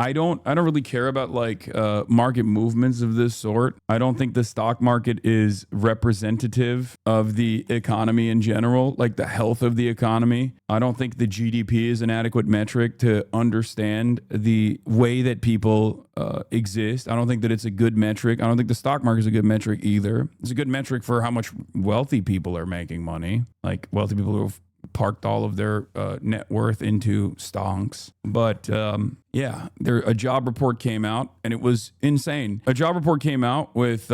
I don't really care about like market movements of this sort. I don't think the stock market is representative of the economy in general, like the health of the economy. I don't think the GDP is an adequate metric to understand the way that people exist. I don't think that it's a good metric. I don't think the stock market is a good metric either. It's a good metric for how much wealthy people are making money, like wealthy people who have parked all of their net worth into stonks. But yeah, a job report came out and it was insane. A job report came out with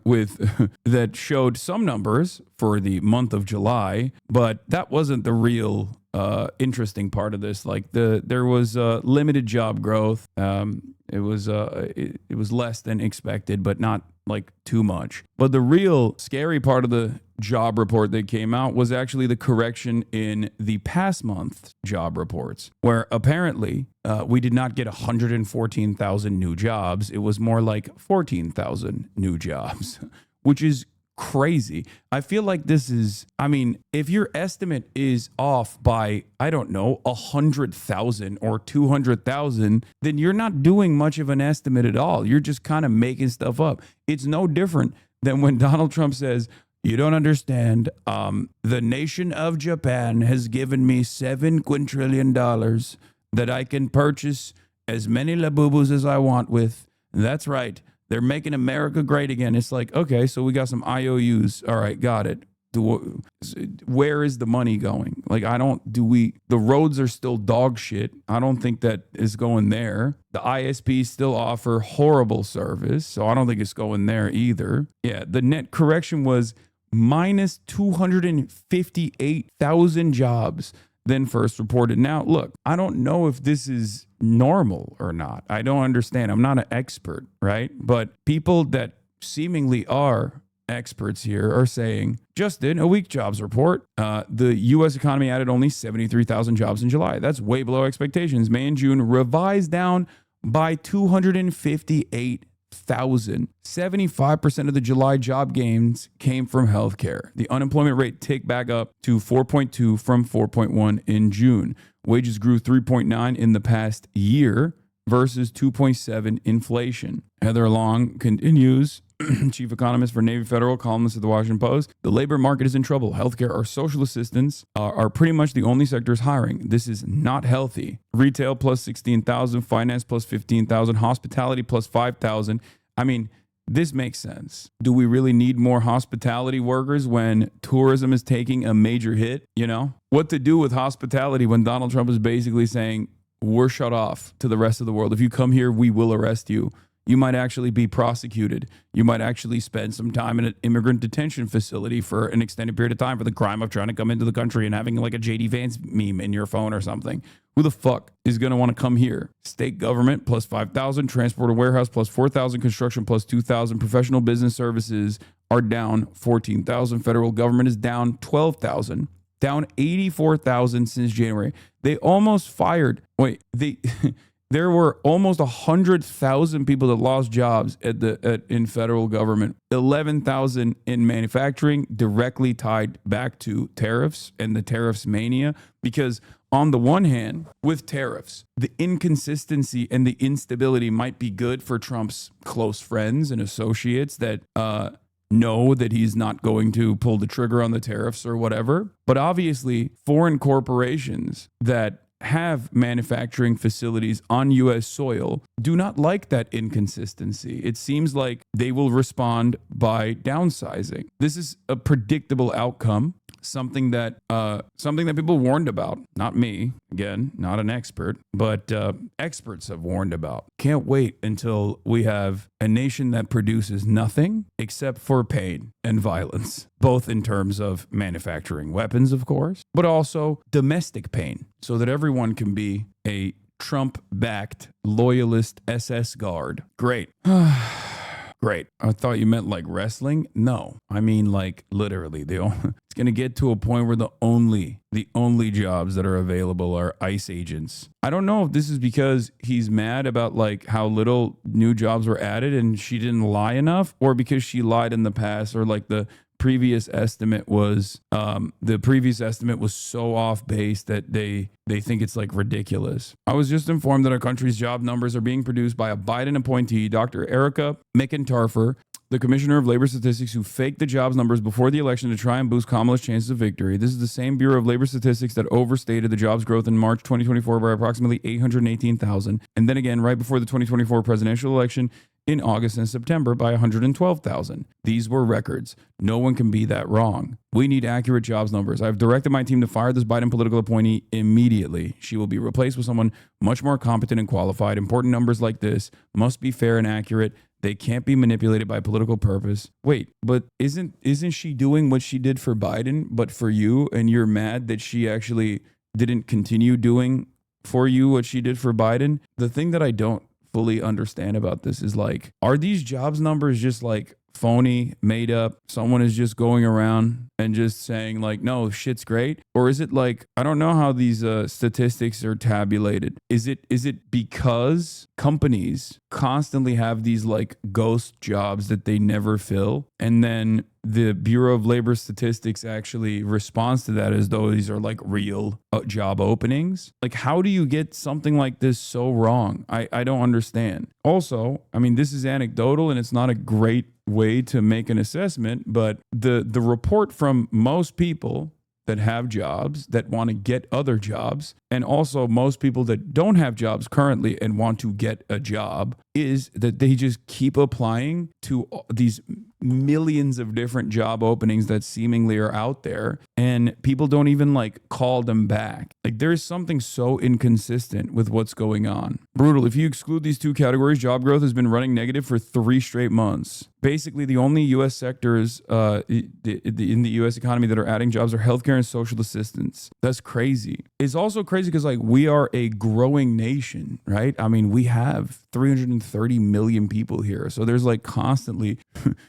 with that showed some numbers for the month of July, but that wasn't the real interesting part of this. Like there was limited job growth. It was less than expected, but not like too much. But the real scary part of the job report that came out was actually the correction in the past month's job reports, where apparently we did not get 114,000 new jobs. It was more like 14,000 new jobs, which is crazy. I feel like this is, I mean, if your estimate is off by, I don't know, 100,000 or 200,000, then you're not doing much of an estimate at all. You're just kind of making stuff up. It's no different than when Donald Trump says, you don't understand. The nation of Japan has given me $7 quintillion that I can purchase as many Labubus as I want with. That's right. They're making America great again. It's like, okay, so we got some IOUs. All right, got it. Where is the money going? Like, the roads are still dog shit. I don't think that is going there. The ISPs still offer horrible service, so I don't think it's going there either. Yeah, the net correction was minus 258,000 jobs than first reported. Now, look, I don't know if this is normal or not. I don't understand. I'm not an expert, right? But people that seemingly are experts here are saying, just in a weak jobs report, the U.S. economy added only 73,000 jobs in July. That's way below expectations. May and June revised down by 258,000. 75% of the July job gains came from healthcare. The unemployment rate ticked back up to 4.2 from 4.1 in June. Wages grew 3.9 in the past year versus 2.7 inflation. Heather Long continues, chief economist for Navy Federal, columnist at the Washington Post. The labor market is in trouble. Healthcare or social assistance are pretty much the only sectors hiring. This is not healthy. Retail plus 16,000, finance plus 15,000, hospitality plus 5,000. I mean, this makes sense. Do we really need more hospitality workers when tourism is taking a major hit? You know, what to do with hospitality when Donald Trump is basically saying, we're shut off to the rest of the world. If you come here, we will arrest you. You might actually be prosecuted. You might actually spend some time in an immigrant detention facility for an extended period of time for the crime of trying to come into the country and having like a JD Vance meme in your phone or something. Who the fuck is going to want to come here? State government plus 5,000, transport and warehouse plus 4,000, construction plus 2,000, professional business services are down 14,000. Federal government is down 12,000. Down 84,000 since January. They almost fired. There were almost 100,000 people that lost jobs in federal government. 11,000 in manufacturing, directly tied back to tariffs and the tariffs mania. Because on the one hand, with tariffs, the inconsistency and the instability might be good for Trump's close friends and associates that know that he's not going to pull the trigger on the tariffs or whatever. But obviously, foreign corporations that have manufacturing facilities on U.S. soil do not like that inconsistency. It seems like they will respond by downsizing. This is a predictable outcome. Something that people warned about. Not me, again, not an expert, but experts have warned about. Can't wait until we have a nation that produces nothing except for pain and violence, both in terms of manufacturing weapons, of course, but also domestic pain, so that everyone can be a Trump-backed loyalist SS guard. Great. Great. I thought you meant like wrestling. No, I mean like literally. It's going to get to a point where the only jobs that are available are ICE agents. I don't know if this is because he's mad about like how little new jobs were added and she didn't lie enough, or because she lied in the past, or like the previous estimate was so off base that they think it's like ridiculous. I was just informed that our country's job numbers are being produced by a Biden appointee, Dr. Erica McIntarfer, the Commissioner of Labor Statistics, who faked the jobs numbers before the election to try and boost Kamala's chances of victory. This is the same Bureau of Labor Statistics that overstated the jobs growth in March 2024 by approximately 818,000, and then again right before the 2024 presidential election in August and September by 112,000. These were records. No one can be that wrong. We need accurate jobs numbers. I've directed my team to fire this Biden political appointee immediately. She will be replaced with someone much more competent and qualified. Important numbers like this must be fair and accurate. They can't be manipulated by political purpose. Wait, but isn't she doing what she did for Biden, but for you, and you're mad that she actually didn't continue doing for you what she did for Biden? The thing that I don't fully understand about this is like, are these jobs numbers just like phony, made up? Someone is just going around and just saying like, no, shit's great? Or is it like, I don't know how these statistics are tabulated. Is it because companies constantly have these like ghost jobs that they never fill, and then the Bureau of Labor Statistics actually responds to that as though these are like real job openings? Like, how do you get something like this so wrong? I don't understand. Also, I mean, this is anecdotal and it's not a great way to make an assessment, but the report from most people that have jobs, that want to get other jobs, and also most people that don't have jobs currently and want to get a job, is that they just keep applying to these millions of different job openings that seemingly are out there, and people don't even like call them back. Like, there's something so inconsistent with what's going on. Brutal. If you exclude these two categories, job growth has been running negative for 3 straight months. Basically, the only U.S. sectors in the U.S. economy that are adding jobs are healthcare and social assistance. That's crazy. It's also crazy because like, we are a growing nation, right? I mean, we have 330 million people here. So there's like constantly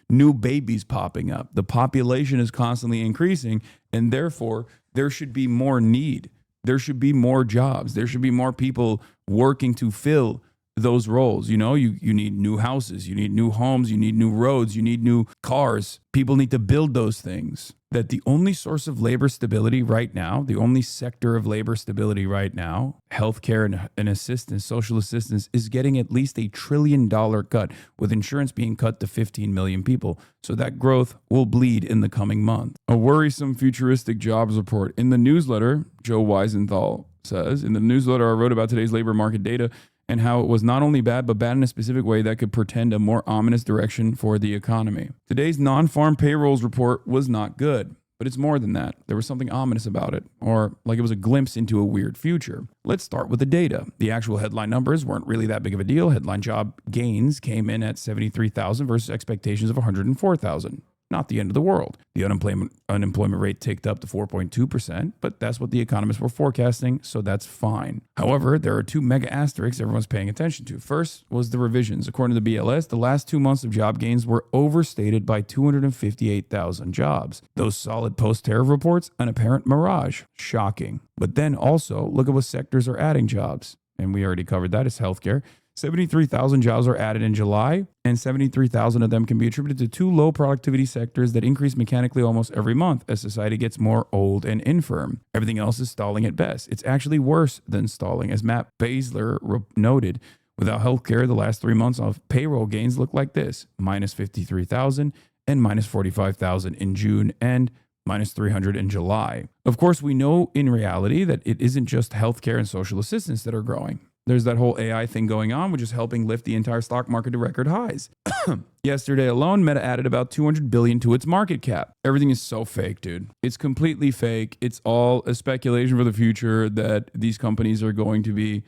new babies popping up. The population is constantly increasing, and therefore there should be more need. There should be more jobs. There should be more people working to fill those roles. You know, you need new houses, you need new homes, you need new roads, you need new cars. People need to build those things. That the only source of labor stability right now, the only sector of labor stability right now, healthcare and assistance, social assistance, is getting at least $1 trillion cut, with insurance being cut to 15 million people. So that growth will bleed in the coming month. A worrisome futuristic jobs report. In the newsletter, Joe Weisenthal says, in the newsletter I wrote about today's labor market data and how it was not only bad, but bad in a specific way that could portend a more ominous direction for the economy. Today's non-farm payrolls report was not good, but it's more than that. There was something ominous about it, or like it was a glimpse into a weird future. Let's start with the data. The actual headline numbers weren't really that big of a deal. Headline job gains came in at 73,000 versus expectations of 104,000. Not the end of the world. The unemployment rate ticked up to 4.2%, but that's what the economists were forecasting, so that's fine. However, there are 2 mega asterisks everyone's paying attention to. First was the revisions. According to the BLS, the last 2 months of job gains were overstated by 258,000 jobs. Those solid post-tariff reports, an apparent mirage. Shocking. But then also, look at what sectors are adding jobs. And we already covered that. It's healthcare. 73,000 jobs are added in July, and 73,000 of them can be attributed to 2 low productivity sectors that increase mechanically almost every month as society gets more old and infirm. Everything else is stalling at best. It's actually worse than stalling. As Matt Basler noted, without healthcare, the last 3 months of payroll gains look like this: minus 53,000 and minus 45,000 in June, and minus 300 in July. Of course, we know in reality that it isn't just healthcare and social assistance that are growing. There's that whole AI thing going on, which is helping lift the entire stock market to record highs. Yesterday alone, Meta added about $200 billion to its market cap. Everything is so fake, dude. It's completely fake. It's all a speculation for the future that these companies are going to be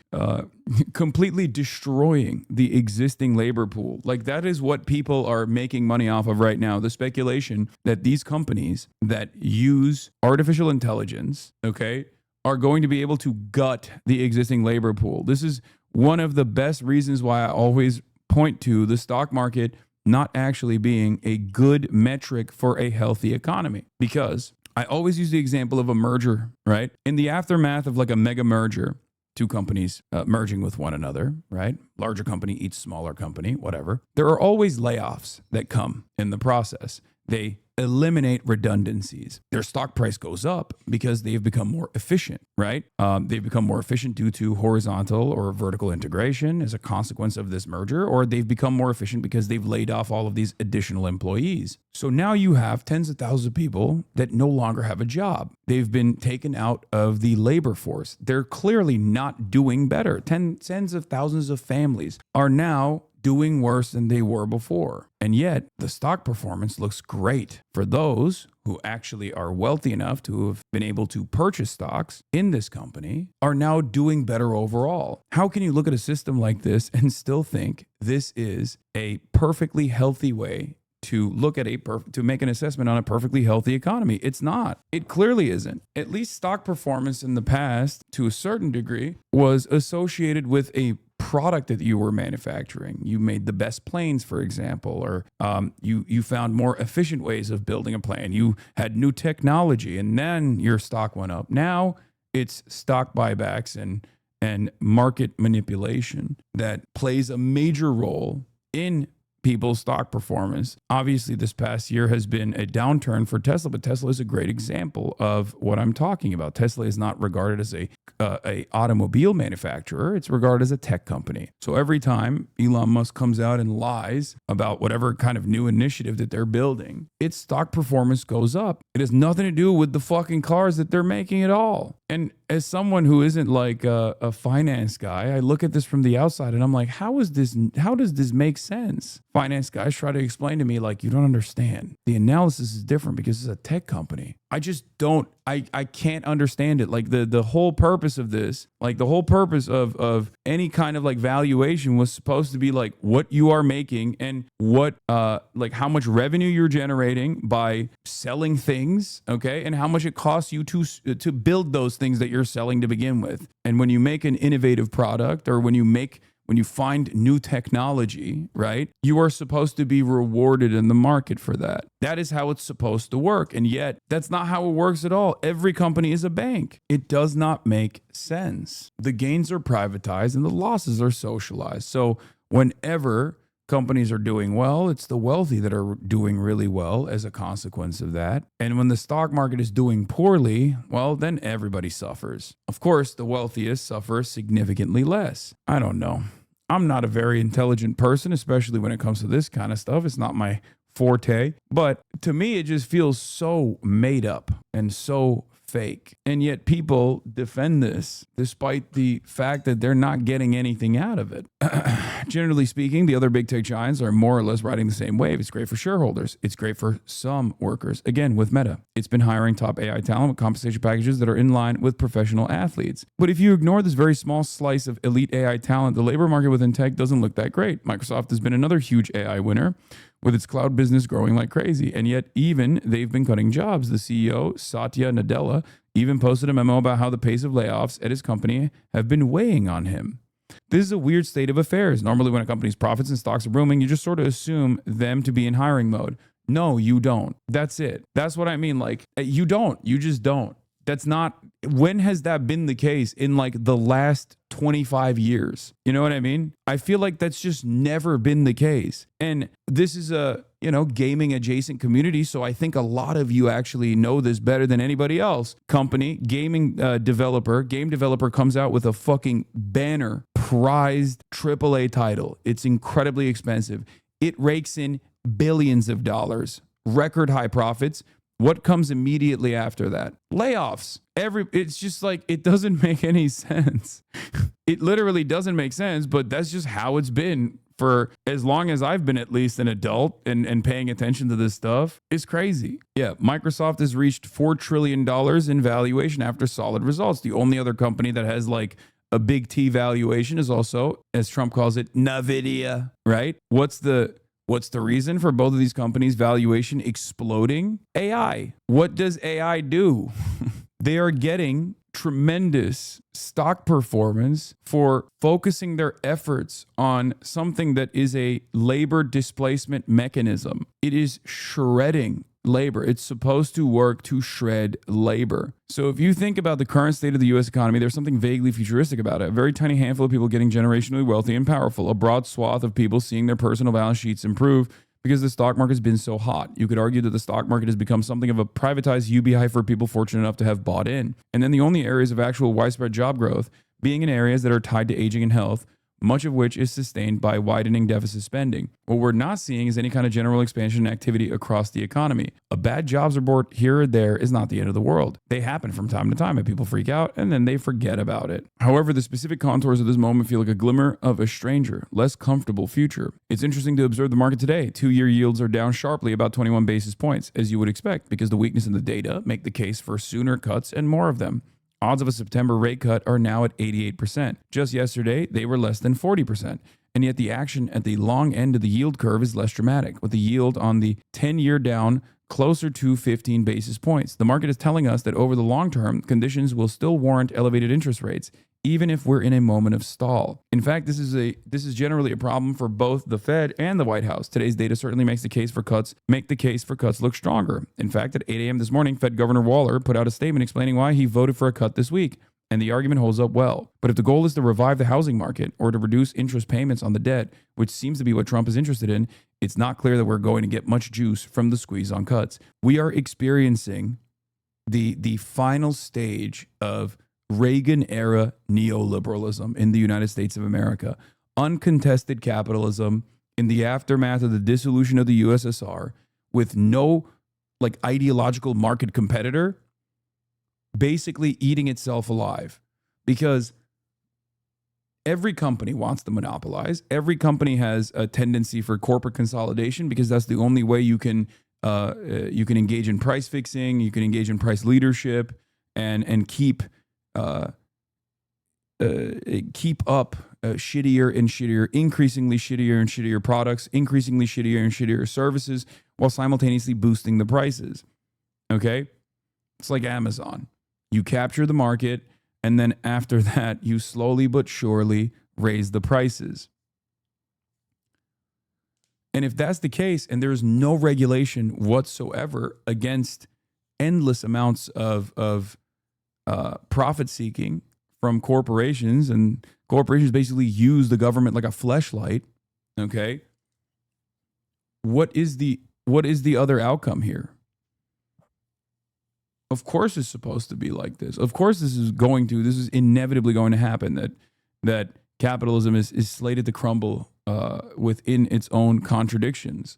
completely destroying the existing labor pool. Like, that is what people are making money off of right now. The speculation that these companies that use artificial intelligence, okay, are going to be able to gut the existing labor pool. This is one of the best reasons why I always point to the stock market not actually being a good metric for a healthy economy. Because I always use the example of a merger, right? In the aftermath of like a mega merger, 2 companies merging with one another, right? Larger company eats smaller company, whatever. There are always layoffs that come in the process. They eliminate redundancies. Their stock price goes up because they've become more efficient, right? They've become more efficient due to horizontal or vertical integration as a consequence of this merger, or they've become more efficient because they've laid off all of these additional employees. So now you have tens of thousands of people that no longer have a job. They've been taken out of the labor force. They're clearly not doing better. Tens of thousands of families are now doing worse than they were before. And yet the stock performance looks great for those who actually are wealthy enough to have been able to purchase stocks in this company are now doing better overall. How can you look at a system like this and still think this is a perfectly healthy way to look at to make an assessment on a perfectly healthy economy? It's not. It clearly isn't. At least stock performance in the past, to a certain degree, was associated with a product that you were manufacturing. You made the best planes, for example, or you found more efficient ways of building a plane. You had new technology, and then your stock went up. Now it's stock buybacks and market manipulation that plays a major role in people's stock performance. Obviously, this past year has been a downturn for Tesla, but Tesla is a great example of what I'm talking about. Tesla is not regarded as a automobile manufacturer. It's regarded as a tech company. So every time Elon Musk comes out and lies about whatever kind of new initiative that they're building, its stock performance goes up. It has nothing to do with the fucking cars that they're making at all. And as someone who isn't like a finance guy, I look at this from the outside and I'm like, how does this make sense? Finance guys try to explain to me like, you don't understand. The analysis is different because it's a tech company. I just don't, I can't understand it. Like the whole purpose of this, like the whole purpose of any kind of like valuation was supposed to be like what you are making and what, like how much revenue you're generating by selling things, okay? And how much it costs you to build those things that you're selling to begin with. And when you make an innovative product or when you find new technology, right, you are supposed to be rewarded in the market for that. That is how it's supposed to work. And yet, that's not how it works at all. Every company is a bank. It does not make sense. The gains are privatized and the losses are socialized. So whenever companies are doing well, it's the wealthy that are doing really well as a consequence of that. And when the stock market is doing poorly, well, then everybody suffers. Of course, the wealthiest suffer significantly less. I don't know. I'm not a very intelligent person, especially when it comes to this kind of stuff. It's not my forte. But to me, it just feels so made up and so fake. And yet people defend this despite the fact that they're not getting anything out of it. Generally speaking, the other big tech giants are more or less riding the same wave. It's great for shareholders. It's great for some workers. Again, with Meta, it's been hiring top AI talent with compensation packages that are in line with professional athletes. But if you ignore this very small slice of elite AI talent, the labor market within tech doesn't look that great. Microsoft has been another huge AI winner, with its cloud business growing like crazy. And yet even they've been cutting jobs. The CEO, Satya Nadella, even posted a memo about how the pace of layoffs at his company have been weighing on him. This is a weird state of affairs. Normally when a company's profits and stocks are booming, you just sort of assume them to be in hiring mode. No, you don't. That's it. That's what I mean. Like, you don't. You just don't. That's not, when has that been the case in like the last 25 years? You know what I mean? I feel like that's just never been the case. And this is a, gaming adjacent community. So I think a lot of you actually know this better than anybody else. Game developer comes out with a fucking banner prized AAA title. It's incredibly expensive. It rakes in billions of dollars, record high profits. What comes immediately after that? Layoffs. It's just like, it doesn't make any sense. It literally doesn't make sense, but that's just how it's been for as long as I've been at least an adult and paying attention to this stuff. It's crazy. Yeah, Microsoft has reached $4 trillion in valuation after solid results. The only other company that has like a big T valuation is also, as Trump calls it, NVIDIA, right? What's the reason for both of these companies' valuation exploding? AI. What does AI do? They are getting tremendous stock performance for focusing their efforts on something that is a labor displacement mechanism. It is shredding labor. It's supposed to work to shred labor. So if you think about the current state of the U.S. economy, there's something vaguely futuristic about it. A very tiny handful of people getting generationally wealthy and powerful. A broad swath of people seeing their personal balance sheets improve because the stock market has been so hot. You could argue that the stock market has become something of a privatized UBI for people fortunate enough to have bought in. And then the only areas of actual widespread job growth being in areas that are tied to aging and health, much of which is sustained by widening deficit spending. What we're not seeing is any kind of general expansion activity across the economy. A bad jobs report here or there is not the end of the world. They happen from time to time and people freak out and then they forget about it. However, the specific contours of this moment feel like a glimmer of a stranger, less comfortable future. It's interesting to observe the market today. 2-year yields are down sharply about 21 basis points, as you would expect, because the weakness in the data make the case for sooner cuts and more of them. Odds of a September rate cut are now at 88%. Just yesterday, they were less than 40%. And yet the action at the long end of the yield curve is less dramatic, with the yield on the 10-year down closer to 15 basis points. The market is telling us that over the long term, conditions will still warrant elevated interest rates, even if we're in a moment of stall. In fact, this is generally a problem for both the Fed and the White House. Today's data certainly make the case for cuts look stronger. In fact, at 8 a.m. this morning, Fed Governor Waller put out a statement explaining why he voted for a cut this week. And the argument holds up well. But if the goal is to revive the housing market or to reduce interest payments on the debt, which seems to be what Trump is interested in, it's not clear that we're going to get much juice from the squeeze on cuts. We are experiencing the final stage of Reagan-era neoliberalism in the United States of America. Uncontested capitalism in the aftermath of the dissolution of the USSR with no ideological market competitor basically eating itself alive, because every company wants to monopolize. Every company has a tendency for corporate consolidation because that's the only way you can engage in price fixing, you can engage in price leadership, and keep up shittier and shittier, increasingly shittier and shittier products, increasingly shittier and shittier services, while simultaneously boosting the prices. Okay, it's like Amazon. You capture the market, and then after that, you slowly but surely raise the prices. And if that's the case, and there's no regulation whatsoever against endless amounts of profit seeking from corporations, and corporations basically use the government like a fleshlight, okay? What is the other outcome here? Of course it's supposed to be like this. Of course this is inevitably going to happen, that capitalism is slated to crumble within its own contradictions.